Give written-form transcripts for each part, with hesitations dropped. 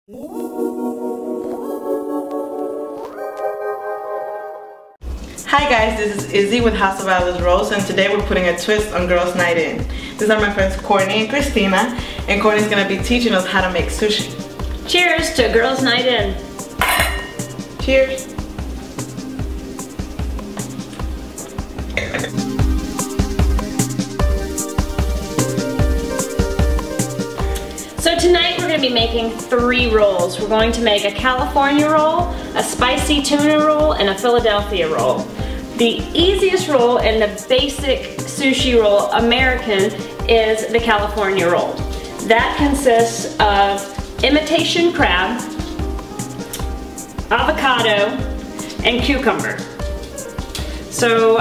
Hi guys, this is Izzy with House of Alice Rose, and today we're putting a twist on Girls Night In. These are my friends Courtney and Cristina, and Courtney's gonna be teaching us how to make sushi. Cheers to Girls Night In. Cheers. So tonight we're going to be making 3 rolls. We're going to make a California roll, a spicy tuna roll, and a Philadelphia roll. The easiest roll and the basic sushi roll, American, is the California roll. That consists of imitation crab, avocado, and cucumber. So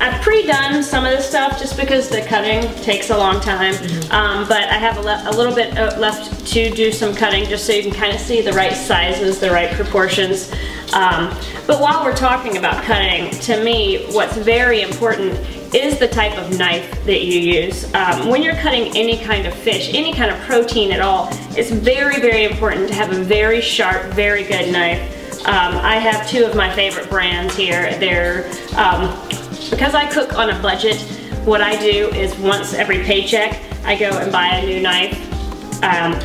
I've pre-done some of this stuff just because the cutting takes a long time, but I have a little bit left to do some cutting just so you can kind of see the right sizes, the right proportions. But while we're talking about cutting, to me what's very important is the type of knife that you use. When you're cutting any kind of fish, any kind of protein at all, it's very, very important to have a very sharp, very good knife. I have 2 of my favorite brands here. They're because I cook on a budget, what I do is once every paycheck, I go and buy a new knife. And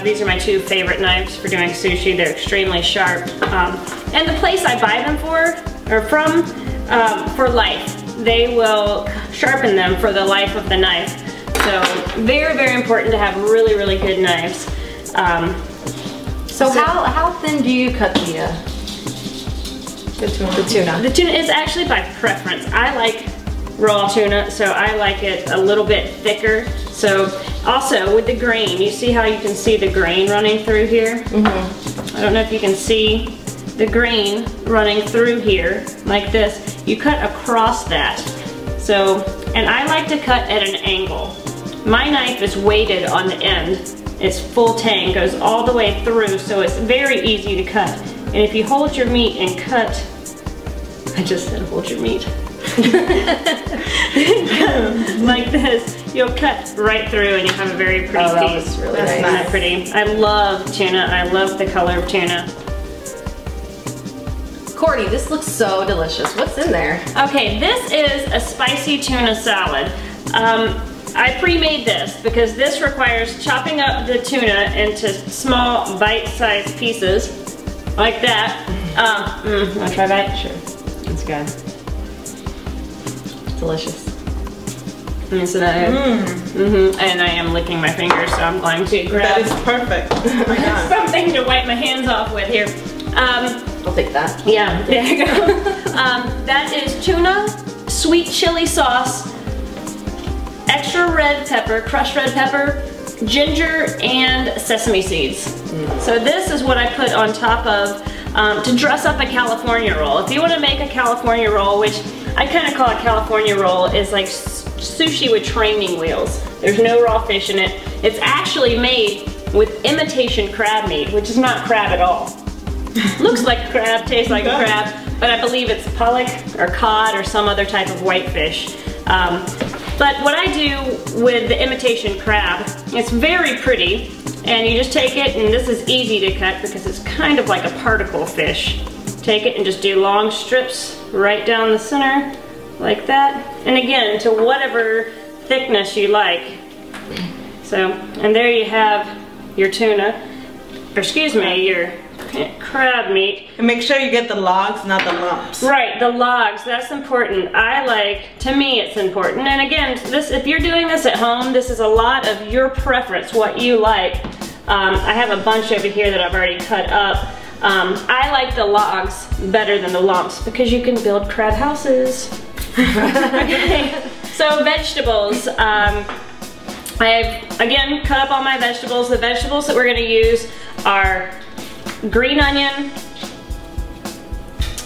these are my 2 favorite knives for doing sushi. They're extremely sharp. And the place I buy them from for life. They will sharpen them for the life of the knife. So very, very important to have really, really good knives. So how thin do you cut the tuna? The tuna is actually by preference. I like raw tuna, so I like it a little bit thicker. So also with the grain, you see how you can see the grain running through here? I don't know if you can see the grain running through here like this. You cut across that. So, and I like to cut at an angle. My knife is weighted on the end. It's full tang, goes all the way through, so it's very easy to cut. And if you hold your meat and cut, I just said hold your meat. Like this, you'll cut right through and you have a very pretty piece. Really nice. Isn't that pretty? I love tuna. I love the color of tuna. Courtney, this looks so delicious. What's in there? Okay, this is a spicy tuna salad. I pre-made this because this requires chopping up the tuna into small bite-sized pieces like that. Wanna try that? Sure. It's good. Delicious. Yes, and I am licking my fingers, so I'm going to grab That is perfect. Oh my God. something to wipe my hands off with here. I'll take that. Yeah, there you go. That is tuna, sweet chili sauce, extra red pepper, crushed red pepper, ginger, and sesame seeds. So this is what I put on top of to dress up a California roll. If you want to make a California roll, which I kind of call a California roll, is like sushi with training wheels. There's no raw fish in it. It's actually made with imitation crab meat, which is not crab at all. Looks like a crab, tastes like a crab, but I believe it's pollock or cod or some other type of whitefish. But what I do with the imitation crab, it's very pretty, and you just take it, and this is easy to cut because it's kind of like a particle fish. Take it and just do long strips right down the center, like that. And again, to whatever thickness you like. So, and there you have your tuna, or excuse me, your crab meat. And make sure you get the logs, not the lumps. Right, the logs, that's important. To me it's important. And again, if you're doing this at home, this is a lot of your preference, what you like. I have a bunch over here that I've already cut up. I like the logs better than the lumps because you can build crab houses. Okay, so vegetables. I've, again, cut up all my vegetables. The vegetables that we're gonna use are green onion,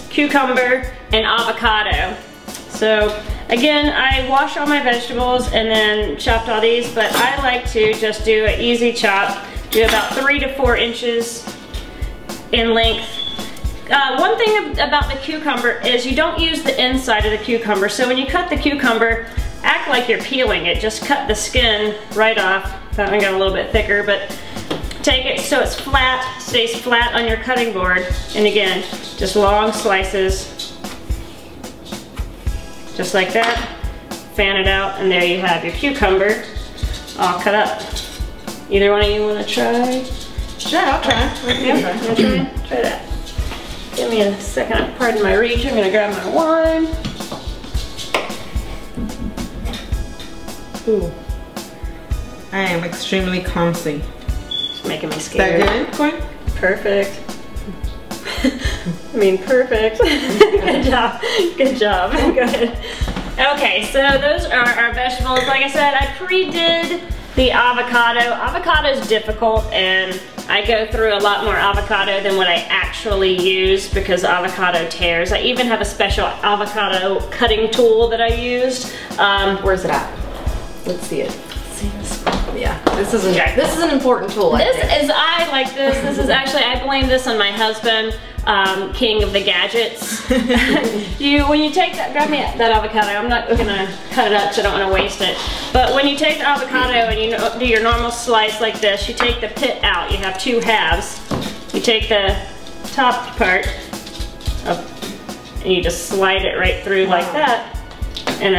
cucumber, and avocado. So again, I wash all my vegetables and then chopped all these, but I like to just do an easy chop, do about 3 to 4 inches in length. One thing about the cucumber is you don't use the inside of the cucumber, so when you cut the cucumber, act like you're peeling it. Just cut the skin right off. That one got a little bit thicker, but take it so it's flat, stays flat on your cutting board. And again, just long slices. Just like that. Fan it out, and there you have your cucumber all cut up. Either one of you want to try? Sure, I'll try. Yeah, try that. Give me a second, pardon my reach. I'm gonna grab my wine. Ooh. I am extremely clumsy. It's making me Is scared. that good, Courtney? Perfect. I mean, perfect. Good job. Good job. Good. Okay, so those are our vegetables. Like I said, I pre-did the avocado. Avocado is difficult, and I go through a lot more avocado than what I actually use because avocado tears. I even have a special avocado cutting tool that I used. Where's it at? Let's see it. See this? Yeah, this is an important tool. I like this. This is actually, I blame this on my husband, king of the gadgets. When you take that, grab me that avocado. I'm not gonna cut it up because I don't want to waste it. But when you take the avocado and you do your normal slice like this, you take the pit out. You have two halves. You take the top part and you just slide it right through like that, and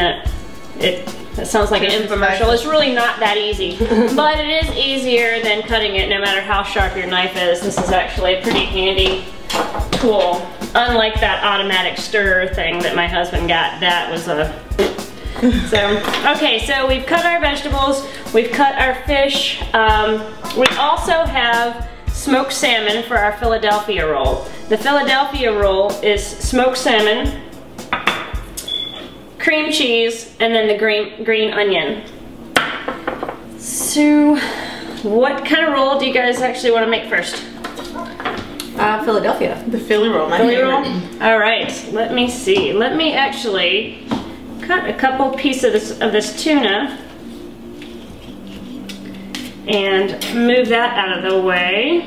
it sounds like an infomercial. It's really not that easy, but it is easier than cutting it no matter how sharp your knife is. This is actually a pretty handy tool. Unlike that automatic stirrer thing that my husband got, that was a... Okay, so we've cut our vegetables, we've cut our fish. We also have smoked salmon for our Philadelphia roll. The Philadelphia roll is smoked salmon, cream cheese, and then the green onion. So, what kind of roll do you guys actually want to make first? Philadelphia. The Philly roll, my Philly favorite. roll? All right, let me see. Let me actually cut a couple pieces of this tuna and move that out of the way.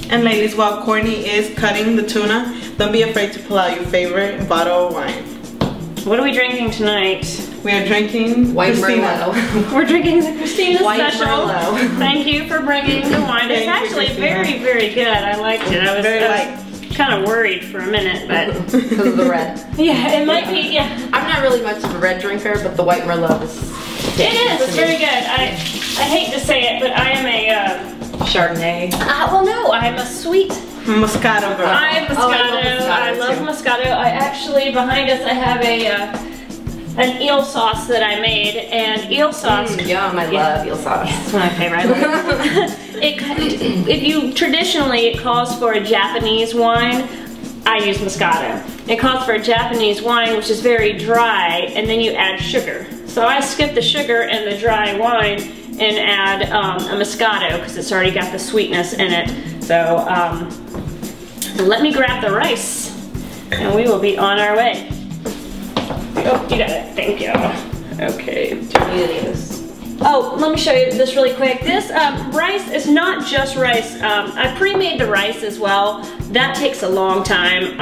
And ladies, while Courtney is cutting the tuna, don't be afraid to pull out your favorite bottle of wine. What are we drinking tonight? We are drinking White Cristina. Merlot. We're drinking the Cristina White special. Merlot. Thank you for bringing the wine. It's Thank you, actually Cristina. very, very good. I liked it. I was Very light. kind of worried for a minute, but Because of the red. yeah, it might be, yeah. I'm not really much of a red drinker, but the white Merlot is... It is, it's very good. I hate to say it, but I am a, Chardonnay. well no, I am a sweet Moscato girl. I have Moscato. I love Moscato. I actually, behind us, I have an eel sauce that I made, and eel sauce. Yum, I love eel sauce. It's my favorite. I love traditionally, it calls for a Japanese wine. I use Moscato. It calls for a Japanese wine, which is very dry, and then you add sugar. So I skip the sugar and the dry wine and add a Moscato because it's already got the sweetness in it. So let me grab the rice and we will be on our way. Oh, you got it. Thank you. Okay. Oh, let me show you this really quick. This rice is not just rice. I pre-made the rice as well. That takes a long time.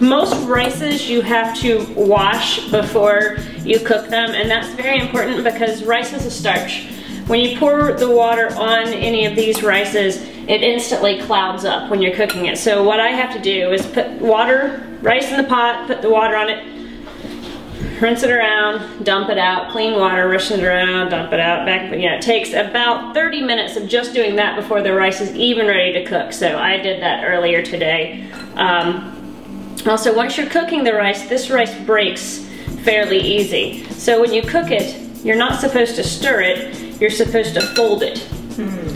Most rices you have to wash before you cook them, and that's very important because rice is a starch. When you pour the water on any of these rices, it instantly clouds up when you're cooking it. So what I have to do is put rice in the pot, put the water on it, rinse it around, dump it out, clean water, rinse it around, dump it out, back. But yeah, it takes about 30 minutes of just doing that before the rice is even ready to cook. So I did that earlier today. Also, once you're cooking the rice, this rice breaks fairly easy. So when you cook it, you're not supposed to stir it, you're supposed to fold it.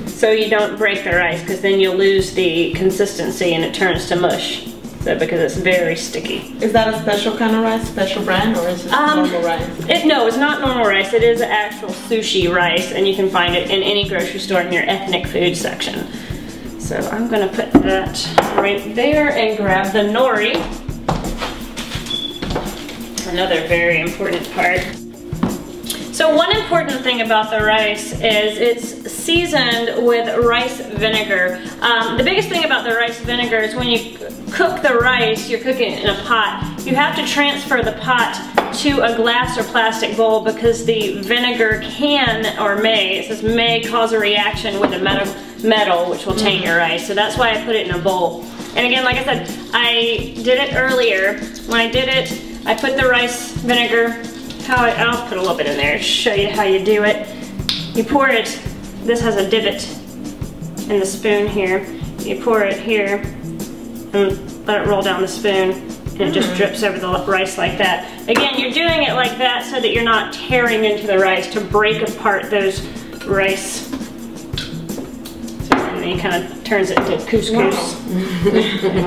So you don't break the rice, because then you'll lose the consistency and it turns to mush. So because it's very sticky. Is that a special kind of rice, special brand, or is it normal rice? No, it's not normal rice. It is actual sushi rice, and you can find it in any grocery store in your ethnic food section. So I'm gonna put that right there and grab the nori. Another very important part. So one important thing about the rice is it's seasoned with rice vinegar. The biggest thing about the rice vinegar is when you cook the rice, you're cooking it in a pot, you have to transfer the pot to a glass or plastic bowl because the vinegar can, or may, it says may cause a reaction with the metal which will taint your rice. So that's why I put it in a bowl. And again, like I said, I did it earlier. When I did it, I put the rice vinegar, I'll put a little bit in there to show you how you do it. You pour it, this has a divot in the spoon here. You pour it here and let it roll down the spoon, and it just drips over the rice like that. Again, you're doing it like that so that you're not tearing into the rice to break apart those rice. So then he kind of turns it into couscous. Wow.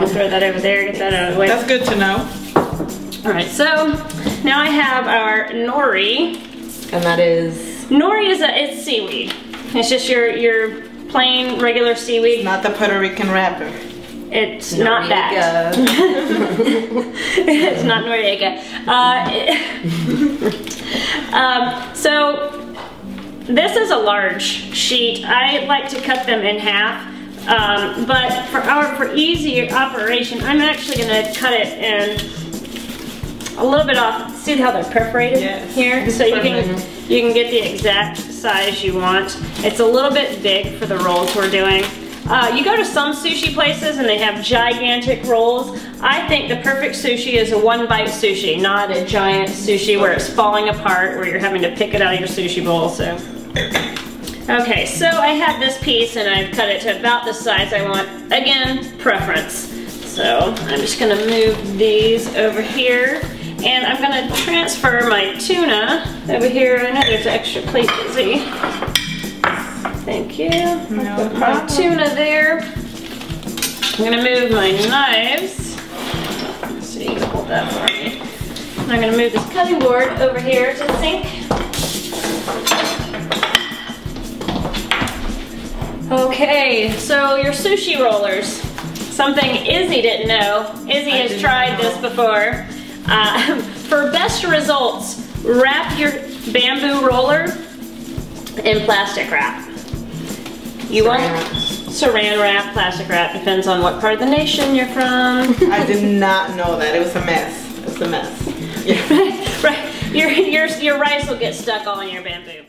I'll throw that over there, get that out of the way. That's good to know. Alright, so now I have our nori. And that is? Nori is it's seaweed. It's just your plain regular seaweed. Not the Puerto Rican wrapper. It's not that. It's not Noriega. So this is a large sheet. I like to cut them in half. But for easier operation, I'm actually going to cut it in a little bit off. See how they're perforated here? So you can get the exact size you want. It's a little bit big for the rolls we're doing. You go to some sushi places and they have gigantic rolls. I think the perfect sushi is a one-bite sushi, not a giant sushi where it's falling apart, where you're having to pick it out of your sushi bowl. So, okay, so I have this piece and I've cut it to about the size I want. Again, preference. So I'm just gonna move these over here. And I'm gonna transfer my tuna over here. I know there's an extra plate, Izzy. Thank you. No Put my tuna there. I'm gonna move my knives. Let's see, you can hold that for me. And I'm gonna move this cutting board over here to the sink. Okay, so your sushi rollers. Something Izzy didn't know. Izzy has tried this before. For best results, wrap your bamboo roller in plastic wrap. You want saran wrap, plastic wrap, depends on what part of the nation you're from. I did not know that. It was a mess. It was a mess. Yeah. Right. Your rice will get stuck all in your bamboo.